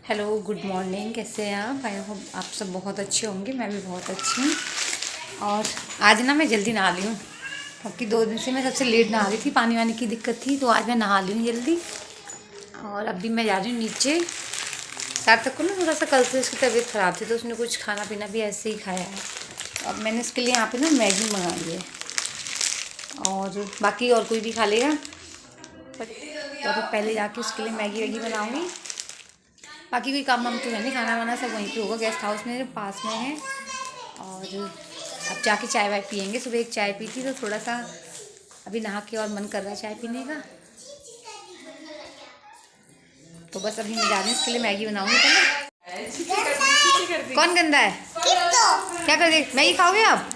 Hello good morning, कैसे हैं आप? आई होप आप सब बहुत अच्छे होंगे। मैं भी बहुत अच्छी हूँ। और आज ना मैं जल्दी नहा ली हूँ क्योंकि 2 दिन से मैं सबसे लेट नहा रही थी, पानी वानी की दिक्कत थी, तो आज मैं नहा ली हूँ जल्दी। और अभी मैं जा रही हूँ नीचे। सार्थक को ना थोड़ा सा कल से उसकी तबीयत ख़राब थी, तो उसने कुछ खाना पीना भी ऐसे ही खाया है। अब मैंने उसके लिए यहाँ पे ना मैगी मंगा ली है, और बाकी और कोई भी खा लेगा। तो अभी पहले जाके उसके लिए मैगी वैगी बनाऊँगी। बाकी कोई काम वाम तो है नहीं, खाना वाना सब वहीं पे होगा, गेस्ट हाउस में जो पास में है। और अब जाके चाय वाय पियेंगे। सुबह एक चाय पी थी तो थोड़ा सा अभी नहा के और मन कर रहा है चाय पीने का। तो बस अभी मैं जा रही हूँ, उसके लिए मैगी बनाऊंगी पहले। कौन गंदा है? क्या कर दे? मैगी खाओगे आप?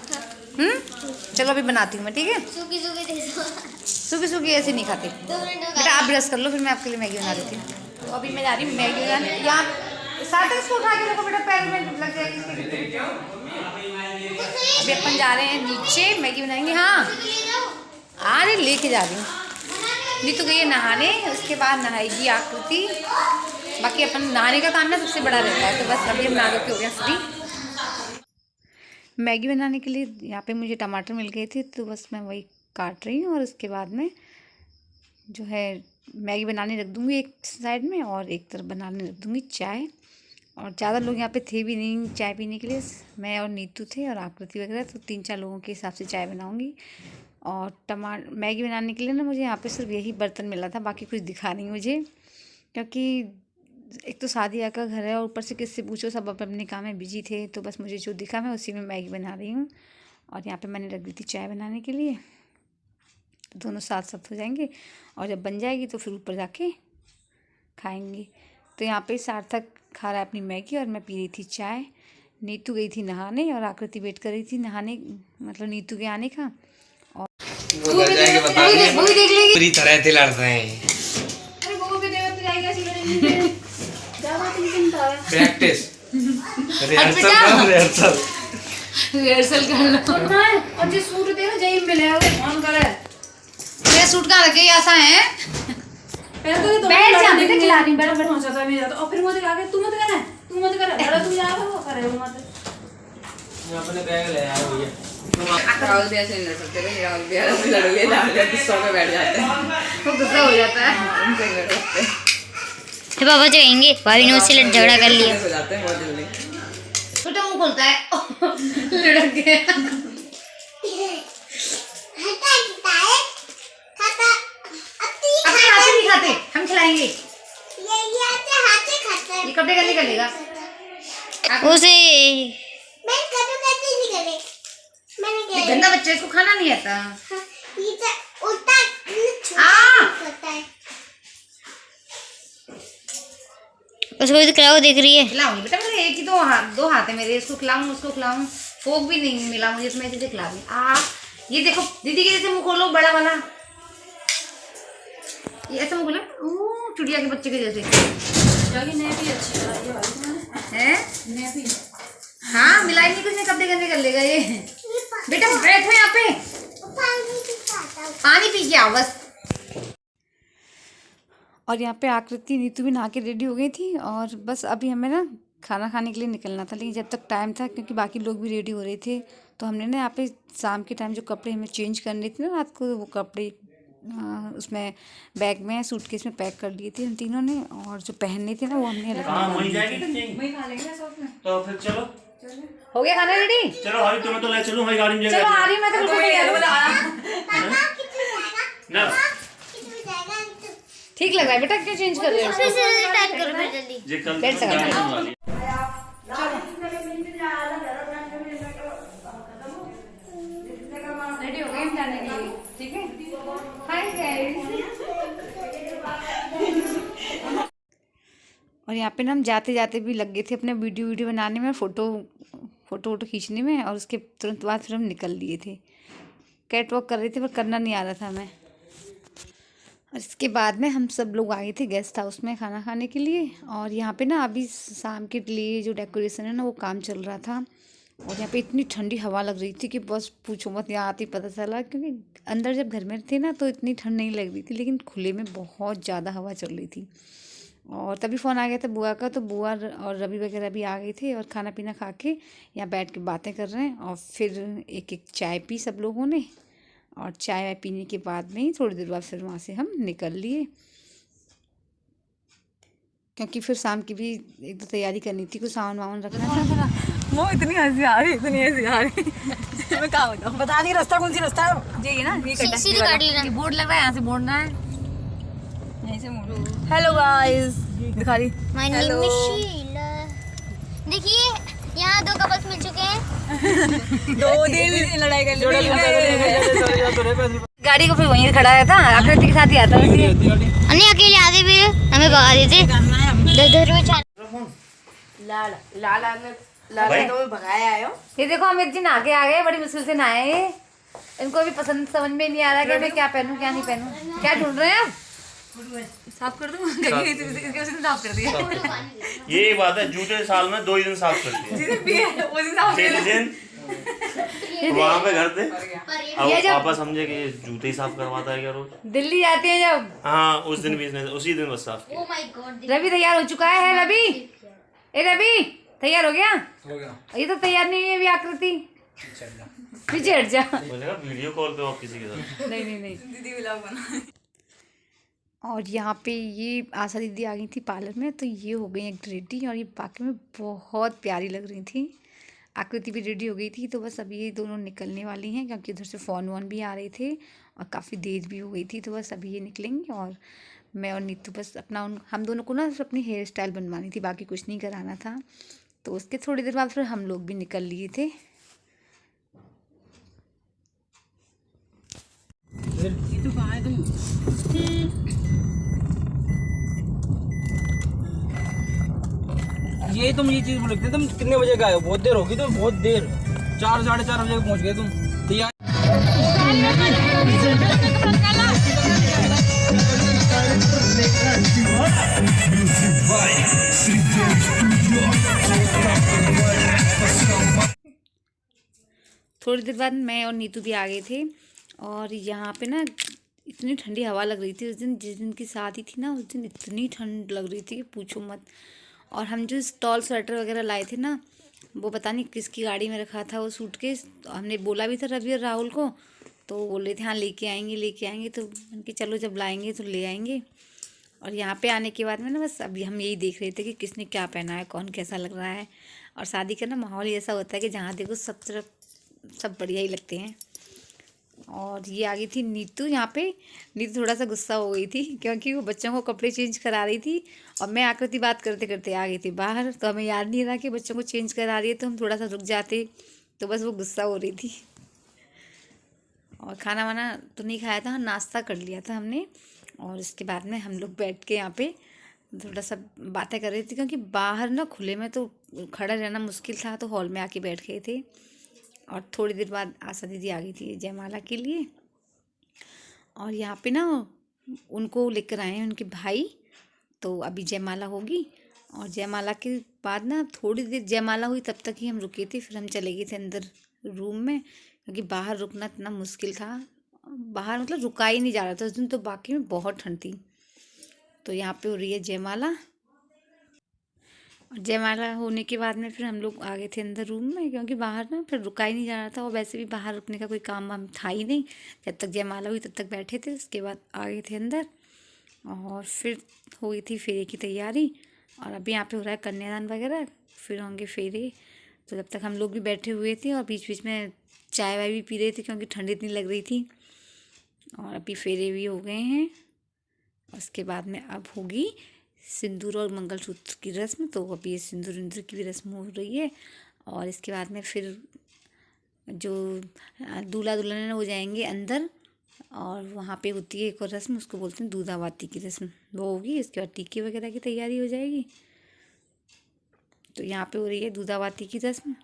चलो अभी बनाती हूँ मैं, ठीक है? सूखी सूखी ऐसे नहीं खाते बेटा, आप ब्रश कर लो, फिर मैं आपके लिए मैगी बना देती हूँ। तो अभी मैं जा रही हूँ मैगी बनाने। यहाँ साथ इसको उठा के रखो बेटा, पैर में लग जाएगी। अभी अपन जा रहे हैं नीचे, मैगी बनाएंगे। हाँ अरे लेके जा रही हूँ। नीतू गई है नहाने, उसके बाद नहाएगी आकृति। बाकी अपन नहाने का काम ना सबसे बड़ा रहता है, तो बस अभी हम नहा के हो गया फ्री। मैगी बनाने के लिए यहाँ पे मुझे टमाटर मिल गए थे, तो बस मैं वही काट रही हूँ। और उसके बाद में जो है मैगी बनाने रख दूँगी एक साइड में, और एक तरफ बनाने रख दूँगी चाय। और ज़्यादा लोग यहाँ पे थे भी नहीं चाय पीने के लिए, मैं और नीतू थे और आकृति वगैरह, तो 3-4 लोगों के हिसाब से चाय बनाऊँगी। और मैगी बनाने के लिए ना मुझे यहाँ पे सिर्फ यही बर्तन मिला था, बाकी कुछ दिखा नहीं मुझे, क्योंकि एक तो शादी का घर है और ऊपर से किससे पूछो, सब अपने काम में बिजी थे। तो बस मुझे जो दिखा मैं उसी में मैगी बना रही हूँ। और यहाँ पे मैंने रख दी थी चाय बनाने के लिए, तो दोनों साथ साथ हो जाएंगे, और जब बन जाएगी तो फिर ऊपर जाके खाएंगे। तो यहाँ पे सार्थक खा रहा है अपनी मैगी और मैं पी रही थी चाय। नीतू गई थी नहाने और आकृति वेट कर रही थी नहाने, मतलब नीतू के आने का। और वो भी देख लेगी पूरी तरह से लड़ रहे हैं। अरे वो भी देख जाएगी, ऐसी लड़ेंगे। ज्यादा चिंता है। प्रैक्टिस रिहर्सल कर लो। और जो सूट दे ना जई मिले फोन करे, मेरा सूट कहाँ रखे? ऐसा है बैठ जाने के खिला रही बैठ पहुंचा था नहीं जाता। और फिर मुझे आगे तू मत कर बड़ा तू जा वो करे वो मत। मैं अपने बैग ले आया भैया। राहुल भी ऐसे नहीं लड़ सकते भाई, राहुल भी ऐसे लड़ोगे ना गुस्सा में बैठ जाते हैं, तो गुस्सा हो जाता है उनसे लड़ सकते हैं। तो पापा जो कहेंगे भाभी ने मुझसे झगड़ा कर लिया, हो जाते हैं बहुत जल्दी। छोटा मुंह खोलता है लड़क गया। खाते हम खिलाएंगे, ये कपड़े गंदे कर लेगा उसे गंदा बच्चा, इसको खाना नहीं आता। उसको भी तो खिलाओ, देख रही है। खिलाऊंगी बेटा, मेरे एक ही दो हाथ है मेरे, इसको खिलाऊं उसको खिलाऊं। फोक भी नहीं मिला मुझे, तो मैं इसे खिला दी। ये देखो दीदी के जैसे मुंह खोलो, बड़ा वाला ये ऐसा मुंह खोलो, चुड़िया के बच्चे के जैसे। भी अच्छी है। हाँ मिलाई नहीं, कुछ कपड़े गंदे कर लेगा ये। बेटा बैठो यहाँ पे, पानी पी के आओ बस। और यहाँ पे आकृति नीतू भी नहा के रेडी हो गई थी, और बस अभी हमें ना खाना खाने के लिए निकलना था। लेकिन जब तक टाइम था, क्योंकि बाकी लोग भी रेडी हो रहे थे, तो हमने ना यहाँ पे शाम के टाइम जो कपड़े हमें चेंज करने थे ना रात को, वो कपड़े उसमें बैग में सूटकेस में पैक कर लिए थे हम तीनों ने। और जो पहनने थे ना वो हमने अलग तो फिर चलो हो गया खाना रेडी। चलो भाई तुम्हें तो ले चलूं भाई गाड़ी में। चलो आ रही हूं मैं, तो बिल्कुल तैयार ना ठीक लग रहा है बेटा, क्यों चेंज कर रहे हो? फिर से टाइप करो फिर जल्दी। ये कल बैठ सकते हैं। रेडी हो गए हम जाने के लिए, ठीक है? Hi guys. और यहाँ पे ना हम जाते जाते भी लग गए थे अपने वीडियो बनाने में, फोटो खींचने में, और उसके तुरंत बाद फिर हम निकल लिए थे। कैट वॉक कर रहे थे पर करना नहीं आ रहा था हमें। और इसके बाद में हम सब लोग आए थे गेस्ट हाउस में खाना खाने के लिए। और यहाँ पे ना अभी शाम के लिए जो डेकोरेशन है ना वो काम चल रहा था। और यहाँ पे इतनी ठंडी हवा लग रही थी कि बस पूछो मत, यहाँ आते ही पता चला। क्योंकि अंदर जब घर में थे ना तो इतनी ठंड नहीं लग रही थी, लेकिन खुले में बहुत ज़्यादा हवा चल रही थी। और तभी फ़ोन आ गया था बुआ का, तो बुआ और रवि वगैरह भी आ गए थे और खाना पीना खा के यहाँ बैठ के बातें कर रहे हैं। और फिर एक एक चाय पी सब लोगों ने, और चाय वाय पीने के बाद में ही थोड़ी देर बाद फिर वहाँ से हम निकल लिए, क्योंकि फिर शाम की भी एक दो तैयारी करनी थी, कुछ सामान वामान रखना था। वो इतनी हंसी आ रही मैं क्या बताऊं, बता दी रास्ता कौन सी रास्ता है। ये ना ये सीधी काट लेना। ये बोर्ड लग रहा है, यहाँ से बोर्ड है, यहीं से मोड़ो। हेलो गाइस, दिखा रही माय नेम इज शीला। देखिए यहाँ 2 कपल्स मिल चुके हैं। 2 दिन लड़ाई कर ली। गाड़ी को फिर वहीं खड़ा रहता, आकृति के साथ ही आता है। अन्य अकेले आते भी हमें भगा देते। तो भगाया आयो। ये देखो अमित जी नहा के आ गए, बड़ी मुश्किल से नहाए ये। इनको भी पसंद समझ में नहीं आ रहा कि मैं क्या पहनूं क्या नहीं पहनूं। क्या ढूंढ रहे हैं आप? साफ कर दूं? साफ कर दिया। ये बात है, जूते साल में 2 ही दिन साफ करते हैं। वहाँ पे घर थे, अब पापा समझे कि ये जूते ही साफ करवाता है क्या रोज। दिल्ली जाते हैं जब, हाँ उस दिन भी इसने उसी दिन बस साफ किया। रवि तैयार हो चुका है। रवि, ए रवि तैयार हो गया? ये तो तैयार नहीं हुई अभी आकृति। पीछे हट जा। बोलेगा वीडियो कॉल पे आप किसी के साथ। नहीं। दीदी व्लॉग बना। और यहाँ पे ये आशा दीदी आ गई थी पार्लर में, तो ये हो गई एक रेडी, और ये बाकी में बहुत प्यारी लग रही थी। आकृति भी रेडी हो गई थी, तो बस अभी ये दोनों निकलने वाली हैं, क्योंकि उधर से फ़ोन वोन भी आ रहे थे और काफ़ी देर भी हो गई थी। तो बस अभी ये निकलेंगे, और मैं और नीतू बस अपना हम दोनों को ना अपनी हेयर स्टाइल बनवानी थी, बाकी कुछ नहीं कराना था। तो उसके थोड़ी देर बाद फिर हम लोग भी निकल लिए थे। ये तुम ये चीज बोलते तुम कितने बजे का आए हो? बहुत देर होगी, तो बहुत देर 4 साढ़े 4 बजे पहुंच गए तुम। तैयार थोड़ी देर बाद मैं और नीतू भी आ गए थे, और यहाँ पे ना इतनी ठंडी हवा लग रही थी। उस दिन जिस दिन की शादी थी ना, उस दिन इतनी ठंड लग रही थी कि पूछो मत। और हम जो स्टॉल स्वेटर वगैरह लाए थे ना, वो पता नहीं किसकी गाड़ी में रखा था वो सूटकेस। हमने बोला भी था रवि और राहुल को, तो बोले थे हाँ लेके आएंगे। तो उनके चलो जब लाएंगे तो ले आएंगे। और यहाँ पे आने के बाद में ना बस अभी हम यही देख रहे थे कि किसने क्या पहना है, कौन कैसा लग रहा है। और शादी का ना माहौल ही ऐसा होता है कि जहाँ देखो सब तरफ सब बढ़िया ही लगते हैं। और ये आ गई थी नीतू। यहाँ पे नीतू थोड़ा सा गुस्सा हो गई थी, क्योंकि वो बच्चों को कपड़े चेंज करा रही थी, और मैं आकृति बात करते करते आ गई थी बाहर। तो हमें याद नहीं रहा कि बच्चों को चेंज करा रही है, तो हम थोड़ा सा रुक जाते। तो बस वो गुस्सा हो रही थी। और खाना वाना तो नहीं खाया था, नाश्ता कर लिया था हमने। और इसके बाद में हम लोग बैठ के यहाँ पे थोड़ा सा बातें कर रही थी, क्योंकि बाहर ना खुले में तो खड़ा रहना मुश्किल था, तो हॉल में आके बैठ गए थे। और थोड़ी देर बाद आशा दीदी आ गई थी जयमाला के लिए, और यहाँ पे ना उनको लेकर आए हैं उनके भाई। तो अभी जयमाला होगी, और जयमाला के बाद ना थोड़ी देर जयमाला हुई तब तक ही हम रुके थे। फिर हम चले गए थे अंदर रूम में, क्योंकि बाहर रुकना इतना मुश्किल था। बाहर मतलब रुका ही नहीं जा रहा था उस दिन, तो बाकी में बहुत ठंड थी। तो यहाँ पे हो रही है जयमाला। और जयमाला होने के बाद में फिर हम लोग आ गए थे अंदर रूम में, क्योंकि बाहर ना फिर रुका ही नहीं जा रहा था, और वैसे भी बाहर रुकने का कोई काम वाम था ही नहीं। जब तक जयमाला हुई तब तक बैठे थे, उसके बाद आ गए थे अंदर। और फिर हो गई थी फेरे की तैयारी, और अभी यहाँ पे हो रहा है कन्यादान वगैरह, फिर होंगे फेरे। तो जब तक हम लोग भी बैठे हुए थे, और बीच बीच में चाय वाय भी पी रहे थे, क्योंकि ठंड इतनी लग रही थी। और अभी फेरे भी हो गए हैं। उसके बाद में अब होगी सिंदूर और मंगलसूत्र की रस्म। तो अभी ये सिंदूर विंदूर की भी रस्म हो रही है। और इसके बाद में फिर जो दूल्हा दुल्हन हो जाएंगे अंदर, और वहाँ पे होती है एक और रस्म, उसको बोलते हैं दूधावाती की रस्म, वो होगी। इसके बाद टीके वगैरह की तैयारी हो जाएगी। तो यहाँ पे हो रही है दूधावाती की रस्म।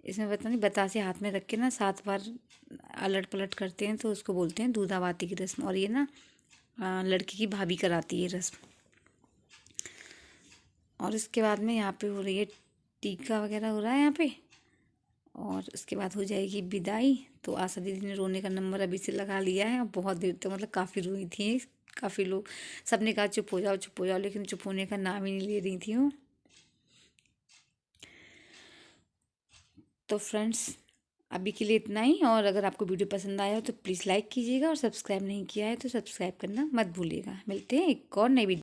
इसमें पता नहीं बतासे हाथ में रख के ना 7 बार अलट पलट करते हैं, तो उसको बोलते हैं दूधावाती की रस्म। और ये ना लड़की की भाभी कराती है रस्म। और इसके बाद में यहाँ पे हो रही है टीका वगैरह हो रहा है यहाँ पे। और उसके बाद हो जाएगी विदाई। तो आशा दीदी ने रोने का नंबर अभी से लगा लिया है, और बहुत देर तक मतलब काफ़ी रोई थी काफ़ी लोग सबने कहा चुप हो जाओ, लेकिन चुप होने का नाम ही नहीं ले रही थी वो। तो फ्रेंड्स अभी के लिए इतना ही, और अगर आपको वीडियो पसंद आया हो तो प्लीज़ लाइक कीजिएगा, और सब्सक्राइब नहीं किया है तो सब्सक्राइब करना मत भूलिएगा। मिलते हैं एक और नई वीडियो।